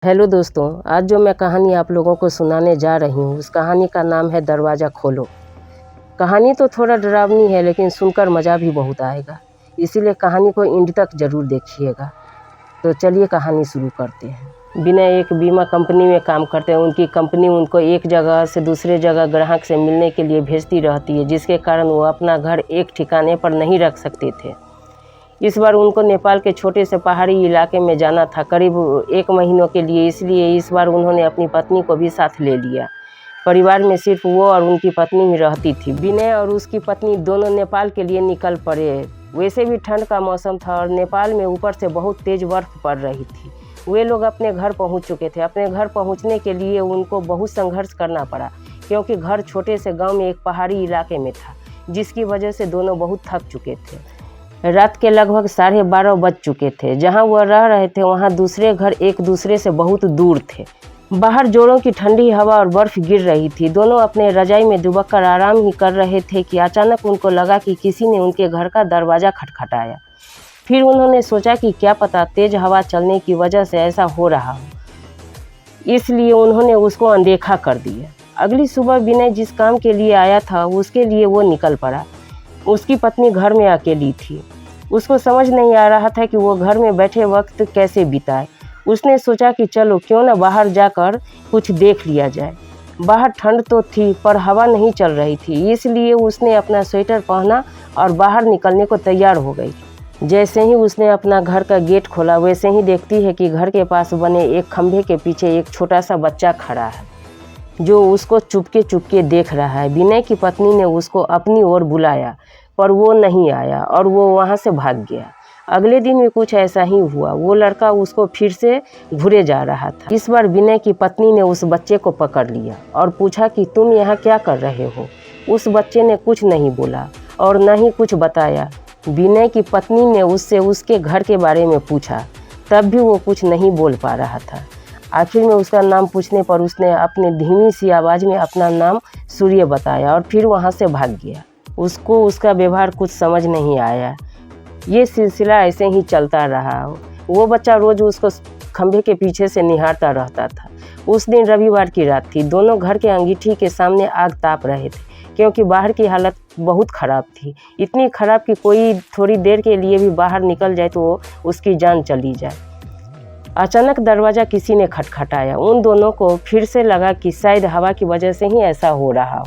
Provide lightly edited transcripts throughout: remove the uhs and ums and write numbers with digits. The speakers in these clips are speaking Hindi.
हेलो दोस्तों, आज जो मैं कहानी आप लोगों को सुनाने जा रही हूँ उस कहानी का नाम है दरवाज़ा खोलो। कहानी तो थोड़ा डरावनी है लेकिन सुनकर मज़ा भी बहुत आएगा, इसीलिए कहानी को एंड तक ज़रूर देखिएगा। तो चलिए कहानी शुरू करते हैं। विनय एक बीमा कंपनी में काम करते हैं। उनकी कंपनी उनको एक जगह से दूसरे जगह ग्राहक से मिलने के लिए भेजती रहती है, जिसके कारण वो अपना घर एक ठिकाने पर नहीं रख सकते थे। इस बार उनको नेपाल के छोटे से पहाड़ी इलाके में जाना था, करीब 1 महीनों के लिए। इसलिए इस बार उन्होंने अपनी पत्नी को भी साथ ले लिया। परिवार में सिर्फ वो और उनकी पत्नी ही रहती थी। विनय और उसकी पत्नी दोनों नेपाल के लिए निकल पड़े। वैसे भी ठंड का मौसम था और नेपाल में ऊपर से बहुत तेज़ बर्फ़ पड़ रही थी। वे लोग अपने घर पहुंच चुके थे। अपने घर पहुंचने के लिए उनको बहुत संघर्ष करना पड़ा, क्योंकि घर छोटे से गाँव में एक पहाड़ी इलाके में था, जिसकी वजह से दोनों बहुत थक चुके थे। रात के लगभग 12:30 बज चुके थे। जहां वह रह रहे थे वहां दूसरे घर एक दूसरे से बहुत दूर थे। बाहर जोरों की ठंडी हवा और बर्फ गिर रही थी। दोनों अपने रजाई में दुबक कर आराम ही कर रहे थे कि अचानक उनको लगा कि किसी ने उनके घर का दरवाज़ा खटखटाया। फिर उन्होंने सोचा कि क्या पता तेज हवा चलने की वजह से ऐसा हो रहा हो, इसलिए उन्होंने उसको अनदेखा कर दिया। अगली सुबह विनय जिस काम के लिए आया था उसके लिए वो निकल पड़ा। उसकी पत्नी घर में अकेली थी। उसको समझ नहीं आ रहा था कि वो घर में बैठे वक्त कैसे बिताए। उसने सोचा कि चलो क्यों न बाहर जाकर कुछ देख लिया जाए। बाहर ठंड तो थी पर हवा नहीं चल रही थी, इसलिए उसने अपना स्वेटर पहना और बाहर निकलने को तैयार हो गई। जैसे ही उसने अपना घर का गेट खोला, वैसे ही देखती है कि घर के पास बने एक खंभे के पीछे एक छोटा सा बच्चा खड़ा है, जो उसको चुपके चुपके देख रहा है। विनय की पत्नी ने उसको अपनी ओर बुलाया, पर वो नहीं आया और वो वहाँ से भाग गया। अगले दिन भी कुछ ऐसा ही हुआ। वो लड़का उसको फिर से घूरे जा रहा था। इस बार विनय की पत्नी ने उस बच्चे को पकड़ लिया और पूछा कि तुम यहाँ क्या कर रहे हो। उस बच्चे ने कुछ नहीं बोला और न ही कुछ बताया। विनय की पत्नी ने उससे उसके घर के बारे में पूछा, तब भी वो कुछ नहीं बोल पा रहा था। आखिर में उसका नाम पूछने पर उसने अपने धीमी सी आवाज़ में अपना नाम सूर्य बताया और फिर वहाँ से भाग गया। उसको उसका व्यवहार कुछ समझ नहीं आया। ये सिलसिला ऐसे ही चलता रहा। वो बच्चा रोज़ उसको खंभे के पीछे से निहारता रहता था। उस दिन रविवार की रात थी। दोनों घर के अंगीठी के सामने आग ताप रहे थे, क्योंकि बाहर की हालत बहुत ख़राब थी। इतनी ख़राब कि कोई थोड़ी देर के लिए भी बाहर निकल जाए तो उसकी जान चली जाए। अचानक दरवाज़ा किसी ने खटखटाया। उन दोनों को फिर से लगा कि शायद हवा की वजह से ही ऐसा हो रहा हो।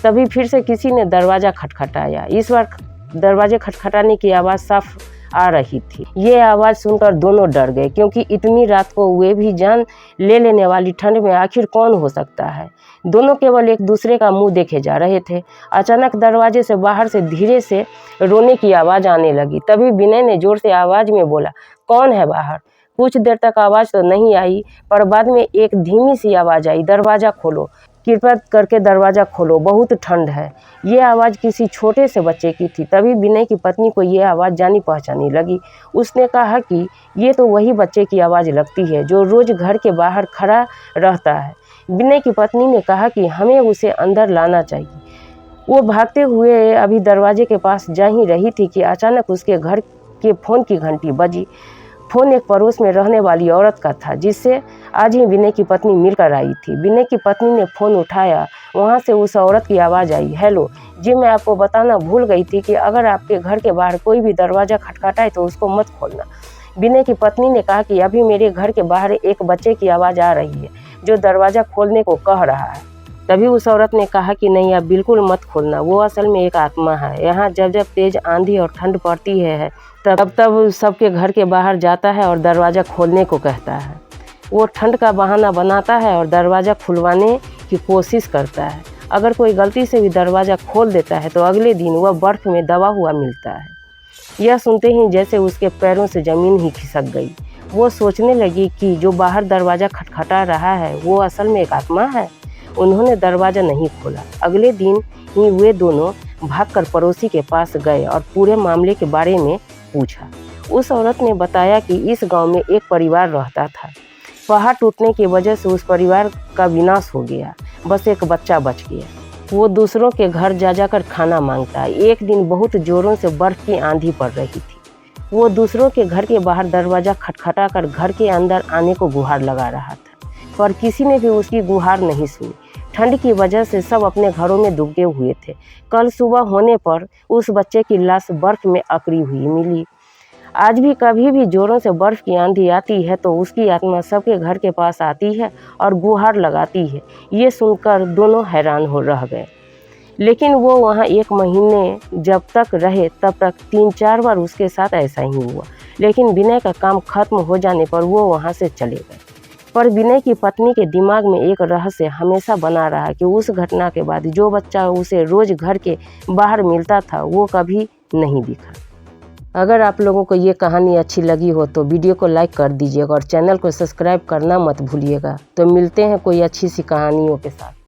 तभी फिर से किसी ने दरवाज़ा खटखटाया। इस बार दरवाजे खटखटाने की आवाज़ साफ आ रही थी। ये आवाज़ सुनकर दोनों डर गए, क्योंकि इतनी रात को वे भी जान ले लेने वाली ठंड में आखिर कौन हो सकता है। दोनों केवल एक दूसरे का मुंह देखे जा रहे थे। अचानक दरवाजे से बाहर से धीरे से रोने की आवाज़ आने लगी। तभी विनय ने जोर से आवाज़ में बोला, कौन है बाहर। कुछ देर तक आवाज़ तो नहीं आई, पर बाद में एक धीमी सी आवाज़ आई, दरवाज़ा खोलो, कृपया करके दरवाज़ा खोलो, बहुत ठंड है। ये आवाज़ किसी छोटे से बच्चे की थी। तभी विनय की पत्नी को ये आवाज़ जानी पहचानी लगी। उसने कहा कि ये तो वही बच्चे की आवाज़ लगती है जो रोज़ घर के बाहर खड़ा रहता है। विनय की पत्नी ने कहा कि हमें उसे अंदर लाना चाहिए। वो भागते हुए अभी दरवाजे के पास जा ही रही थी कि अचानक उसके घर के फ़ोन की घंटी बजी। फ़ोन एक पड़ोस में रहने वाली औरत का था, जिससे आज ही विनय की पत्नी मिलकर आई थी। विनय की पत्नी ने फ़ोन उठाया। वहाँ से उस औरत की आवाज़ आई, हेलो जी, मैं आपको बताना भूल गई थी कि अगर आपके घर के बाहर कोई भी दरवाज़ा खटखटाए तो उसको मत खोलना। विनय की पत्नी ने कहा कि अभी मेरे घर के बाहर एक बच्चे की आवाज़ आ रही है जो दरवाज़ा खोलने को कह रहा है। तभी उस औरत ने कहा कि नहीं, आप बिल्कुल मत खोलना, वो असल में एक आत्मा है। यहाँ जब जब तेज़ आंधी और ठंड पड़ती है तब तब सबके घर के बाहर जाता है और दरवाज़ा खोलने को कहता है। वो ठंड का बहाना बनाता है और दरवाज़ा खुलवाने की कोशिश करता है। अगर कोई गलती से भी दरवाज़ा खोल देता है तो अगले दिन वह बर्फ़ में दबा हुआ मिलता है। यह सुनते ही जैसे उसके पैरों से ज़मीन ही खिसक गई। वो सोचने लगी कि जो बाहर दरवाज़ा खटखटा रहा है वो असल में एक आत्मा है। उन्होंने दरवाज़ा नहीं खोला। अगले दिन ही वे दोनों भागकर पड़ोसी के पास गए और पूरे मामले के बारे में पूछा। उस औरत ने बताया कि इस गांव में एक परिवार रहता था। पहाड़ टूटने की वजह से उस परिवार का विनाश हो गया, बस एक बच्चा बच गया। वो दूसरों के घर जा जाकर खाना मांगता है। एक दिन बहुत ज़ोरों से बर्फ़ की आंधी पड़ रही थी। वो दूसरों के घर के बाहर दरवाज़ा खटखटा कर घर के अंदर आने को गुहार लगा रहा था, पर किसी ने भी उसकी गुहार नहीं सुनी। ठंड की वजह से सब अपने घरों में दुबके हुए थे। कल सुबह होने पर उस बच्चे की लाश बर्फ़ में अकड़ी हुई मिली। आज भी कभी भी ज़ोरों से बर्फ़ की आंधी आती है तो उसकी आत्मा सबके घर के पास आती है और गुहार लगाती है। ये सुनकर दोनों हैरान हो रह गए। लेकिन वो वहाँ 1 महीने जब तक रहे तब तक 3-4 बार उसके साथ ऐसा ही हुआ। लेकिन विनय का काम खत्म हो जाने पर वो वहाँ से चले गए। पर विनय की पत्नी के दिमाग में एक रहस्य हमेशा बना रहा कि उस घटना के बाद जो बच्चा उसे रोज़ घर के बाहर मिलता था वो कभी नहीं दिखा। अगर आप लोगों को ये कहानी अच्छी लगी हो तो वीडियो को लाइक कर दीजिएगा और चैनल को सब्सक्राइब करना मत भूलिएगा। तो मिलते हैं कोई अच्छी सी कहानियों के साथ।